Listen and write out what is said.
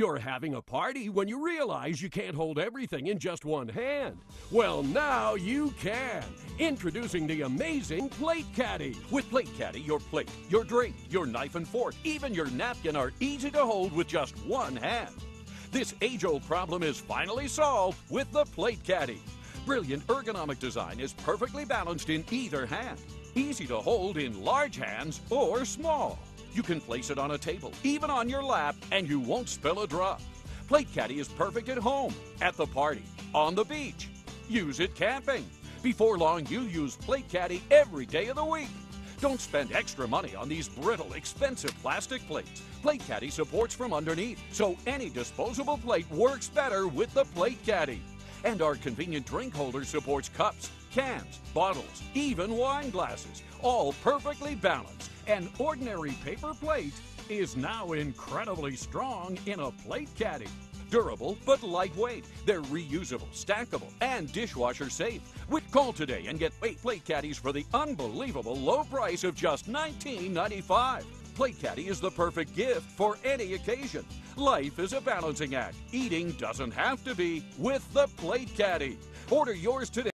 You're having a party when you realize you can't hold everything in just one hand. Well, now you can. Introducing the amazing Plate Caddy. With Plate Caddy, your plate, your drink, your knife and fork, even your napkin are easy to hold with just one hand. This age-old problem is finally solved with the Plate Caddy. Brilliant ergonomic design is perfectly balanced in either hand. Easy to hold in large hands or small. You can place it on a table, even on your lap, and you won't spill a drop. Plate Caddy is perfect at home, at the party, on the beach. Use it camping. Before long, you use Plate Caddy every day of the week. Don't spend extra money on these brittle, expensive plastic plates. Plate Caddy supports from underneath, so any disposable plate works better with the Plate Caddy. And our convenient drink holder supports cups, cans, bottles, even wine glasses, all perfectly balanced. An ordinary paper plate is now incredibly strong in a Plate Caddy. Durable but lightweight. They're reusable, stackable, and dishwasher safe. Call today and get 8 Plate Caddies for the unbelievable low price of just $19.95. Plate Caddy is the perfect gift for any occasion. Life is a balancing act. Eating doesn't have to be with the Plate Caddy. Order yours today.